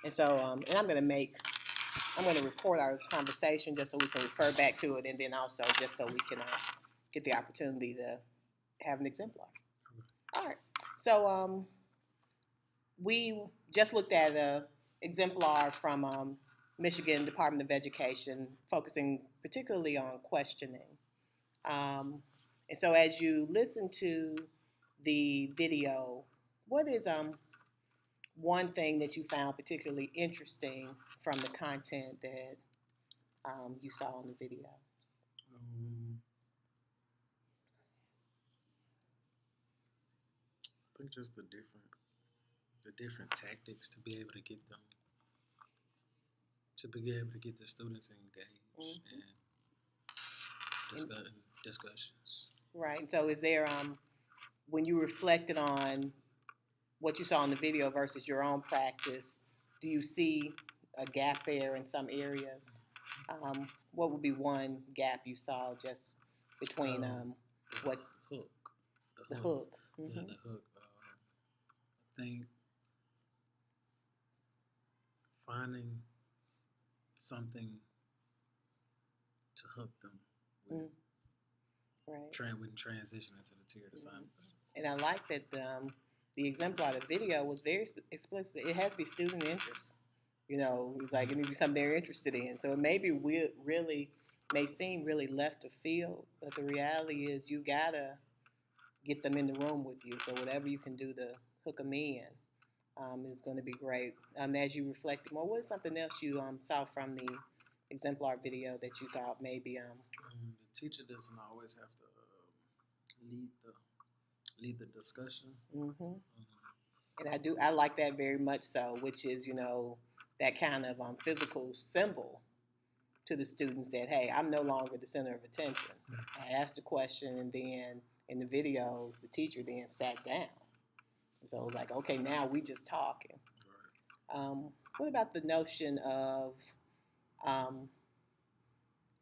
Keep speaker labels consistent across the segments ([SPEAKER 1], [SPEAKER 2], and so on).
[SPEAKER 1] And so, and I'm going to record our conversation just so we can refer back to it, and then also just so we can get the opportunity to have an exemplar. All right. So we just looked at an exemplar from Michigan Department of Education, focusing particularly on questioning. And so as you listen to the video, what is one thing that you found particularly interesting from the content that you saw in the video?
[SPEAKER 2] I think just the different tactics to be able to get them to be able to get the students engaged and discussions.
[SPEAKER 1] Right. So is there when you reflected on what you saw in the video versus your own practice, do you see a gap there in some areas? What would be one gap you saw just between what
[SPEAKER 2] hook,
[SPEAKER 1] the hook?
[SPEAKER 2] Yeah, the hook. I think finding something to hook them with,
[SPEAKER 1] right?
[SPEAKER 2] With transition into the tiered assignments.
[SPEAKER 1] And I like that the exemplar, the video was very explicit. It has to be student interest. You know, it's like it needs to be something they're interested in. So it may seem really left of field, but the reality is you gotta get them in the room with you. So whatever you can do to hook them in is going to be great. As you reflected more, what is something else you saw from the exemplar video that you thought maybe
[SPEAKER 2] the teacher doesn't always have to lead the discussion.
[SPEAKER 1] And I like that very much so, which is, that kind of physical symbol to the students that, hey, I'm no longer the center of attention. I asked a question, and then in the video, the teacher then sat down. So it was like, okay, now we just talking. What about the notion of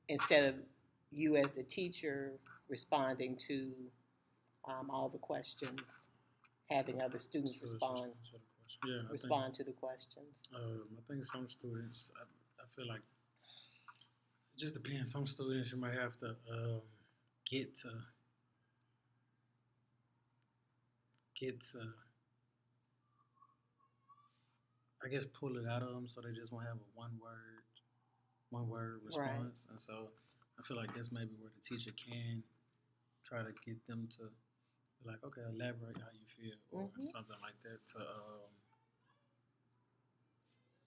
[SPEAKER 1] instead of you as the teacher responding to all the questions, having other students respond to the questions?
[SPEAKER 2] I think some students, I feel like it just depends. Some students you might have to get to I guess pull it out of them so they just won't have a one word response. Right. And so I feel like that's maybe where the teacher can try to get them to be like, okay, elaborate how you feel or something like that to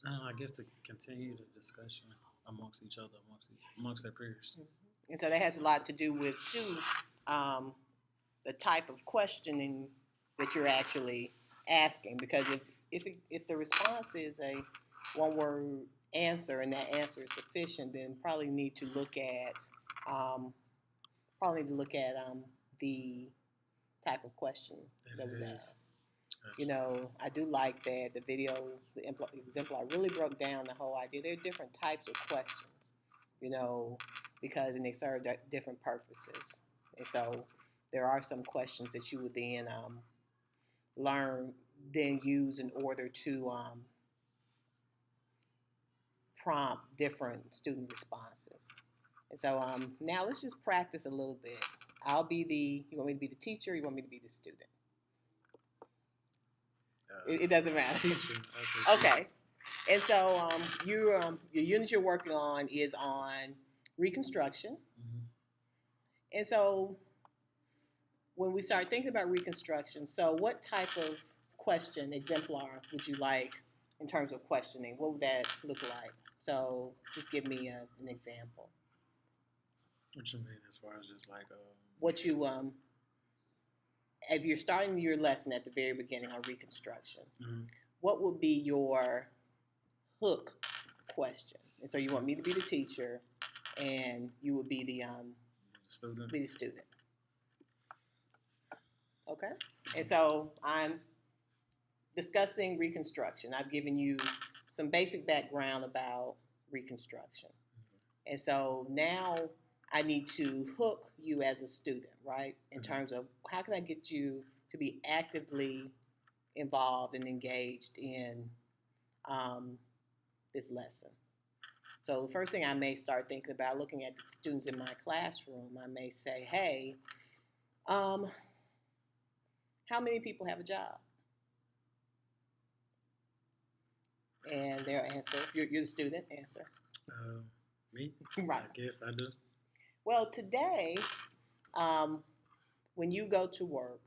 [SPEAKER 2] I guess to continue the discussion amongst each other, amongst their peers.
[SPEAKER 1] And so that has a lot to do with too the type of questioning that you're actually asking, because if the response is a one word answer and that answer is sufficient, then probably need to look at the type of question that was asked. I do like that the video, the exemplar really broke down the whole idea. There are different types of questions, because they serve different purposes. And so there are some questions that you would then use in order to prompt different student responses. And so now let's just practice a little bit. You want me to be the teacher, or you want me to be the student? It doesn't matter.
[SPEAKER 2] Teacher.
[SPEAKER 1] Okay. And so your unit you're working on is on Reconstruction. And so when we start thinking about Reconstruction, so what type of question, exemplar, would you like in terms of questioning? What would that look like? So just give me an example.
[SPEAKER 2] What you mean as far as just like
[SPEAKER 1] what you if you're starting your lesson at the very beginning on Reconstruction, what would be your hook question? And so you want me to be the teacher, and you would be the
[SPEAKER 2] student.
[SPEAKER 1] Be the student. Okay. And so I'm discussing Reconstruction. I've given you some basic background about Reconstruction. And so now I need to hook you as a student, right? In terms of how can I get you to be actively involved and engaged in this lesson. So the first thing I may start thinking about, looking at the students in my classroom, I may say, hey, how many people have a job? And their answer, you're the student, answer.
[SPEAKER 2] Me?
[SPEAKER 1] Right.
[SPEAKER 2] I guess I do.
[SPEAKER 1] Well, today, when you go to work,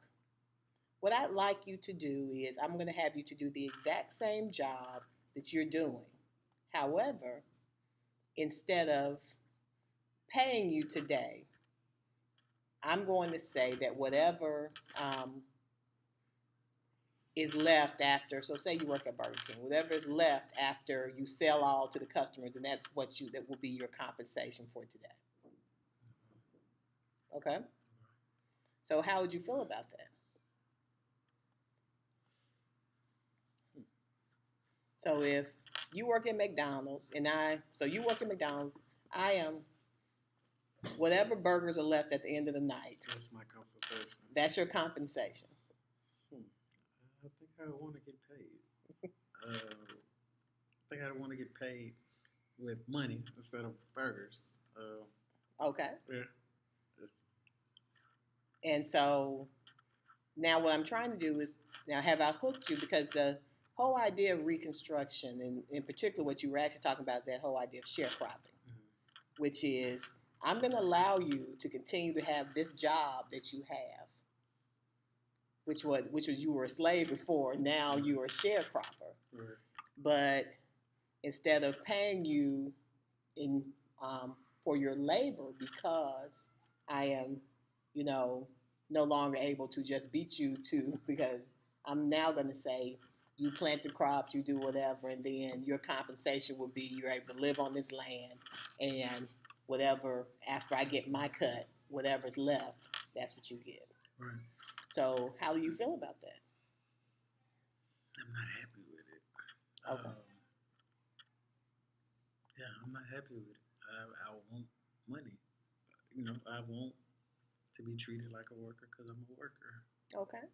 [SPEAKER 1] what I'd like you to do is I'm going to have you to do the exact same job that you're doing. However, instead of paying you today, I'm going to say that whatever is left after, so say you work at Burger King, whatever is left after you sell all to the customers, and that will be your compensation for today. Okay? So how would you feel about that? So if you work at McDonald's so you work at McDonald's, I am, whatever burgers are left at the end of the night.
[SPEAKER 2] That's my compensation.
[SPEAKER 1] That's your compensation.
[SPEAKER 2] I think I want to get paid. I think I want to get paid with money instead of burgers.
[SPEAKER 1] Okay.
[SPEAKER 2] Yeah.
[SPEAKER 1] And so now what I'm trying to do is, now have I hooked you, because the whole idea of Reconstruction, and in particular what you were actually talking about, is that whole idea of sharecropping, which is I'm going to allow you to continue to have this job that you have, which was you were a slave before, now you are a sharecropper.
[SPEAKER 2] Right.
[SPEAKER 1] But instead of paying you for your labor, because I am, no longer able to just beat you because I'm now going to say you plant the crops, you do whatever, and then your compensation will be you're able to live on this land, and whatever, after I get my cut, whatever's left, that's what you get.
[SPEAKER 2] Right.
[SPEAKER 1] So how do you feel about that?
[SPEAKER 2] I'm not happy with it.
[SPEAKER 1] Okay.
[SPEAKER 2] Yeah, I'm not happy with it. I want money. I want to be treated like a worker because I'm a worker.
[SPEAKER 1] Okay.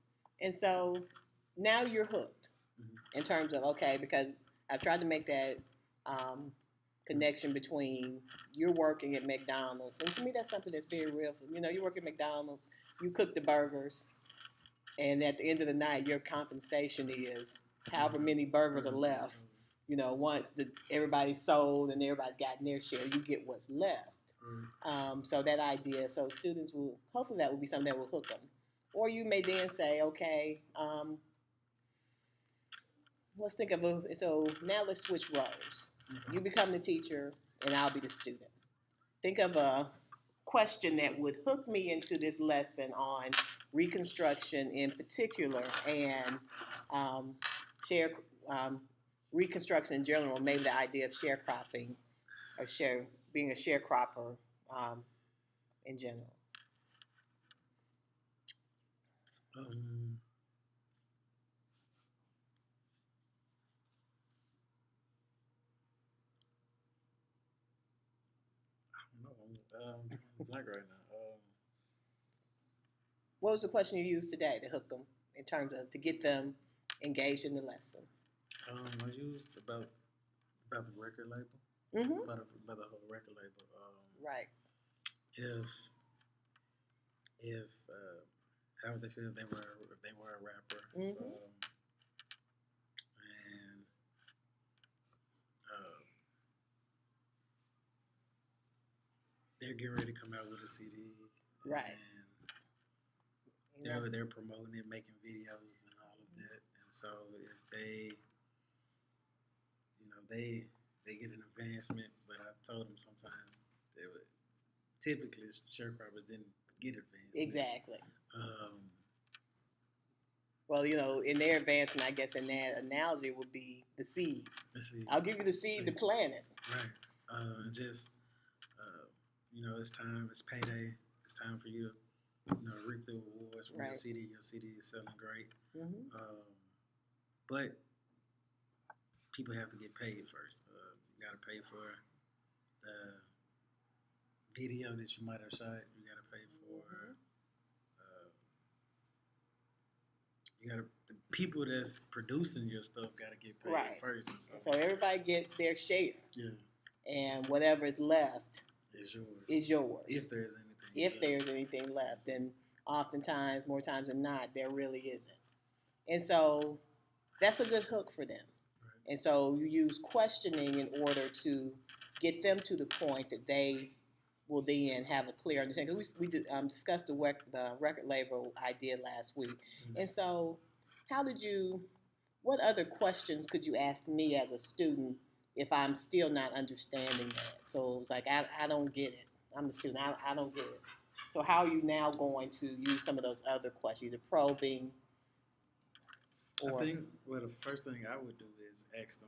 [SPEAKER 1] And so now you're hooked in terms of, okay, because I've tried to make that connection between you're working at McDonald's. And to me, that's something that's very real. You work at McDonald's, you cook the burgers, and at the end of the night, your compensation is however many burgers are left. Once everybody's sold and everybody's gotten their share, you get what's left. So that idea, so students will, hopefully that will be something that will hook them. Or you may then say, okay, let's think of so now let's switch roles. You become the teacher and I'll be the student. Think of a question that would hook me into this lesson on Reconstruction in particular, and Reconstruction in general, maybe the idea of sharecropping or being a sharecropper in general.
[SPEAKER 2] I'm blank right now.
[SPEAKER 1] What was the question you used today to hook them in terms of to get them engaged in the lesson?
[SPEAKER 2] I used about the record label.
[SPEAKER 1] Mm-hmm.
[SPEAKER 2] About the whole record label.
[SPEAKER 1] Right.
[SPEAKER 2] If how would they feel if they were a rapper?
[SPEAKER 1] Mm-hmm.
[SPEAKER 2] And they're getting ready to come out with a CD.
[SPEAKER 1] Right.
[SPEAKER 2] And they're promoting it, making videos and all of that. And so if they get an advancement, but I told them sometimes typically sharecroppers didn't get advancements.
[SPEAKER 1] Exactly.
[SPEAKER 2] Well,
[SPEAKER 1] in their advancement, I guess in that analogy would be the seed.
[SPEAKER 2] The seed.
[SPEAKER 1] I'll give you the seed to plant it.
[SPEAKER 2] Right. It's time. It's payday. It's time for you to, reap the rewards from your CD. Your CD is selling great.
[SPEAKER 1] Mm-hmm.
[SPEAKER 2] But people have to get paid first. You got to pay for the video that you might have shot. You got to pay for. You you gotta the people that's producing your stuff gotta get paid
[SPEAKER 1] Right.
[SPEAKER 2] first. And
[SPEAKER 1] And so everybody gets their share,
[SPEAKER 2] yeah,
[SPEAKER 1] and whatever is left
[SPEAKER 2] it's yours.
[SPEAKER 1] is yours.
[SPEAKER 2] If there's anything.
[SPEAKER 1] If
[SPEAKER 2] left.
[SPEAKER 1] there's anything left, and oftentimes, more times than not, there really isn't. And so that's a good hook for them.
[SPEAKER 2] Right.
[SPEAKER 1] And so you use questioning in order to get them to the point that they will then have a clear understanding. Because we discussed the record label idea last week.
[SPEAKER 2] Mhm.
[SPEAKER 1] And so, what other questions could you ask me as a student if I'm still not understanding that? So it's like, I don't get it. I'm the student, I don't get it. So how are you now going to use some of those other questions, either probing
[SPEAKER 2] I
[SPEAKER 1] or...
[SPEAKER 2] think the first thing I would do is ask them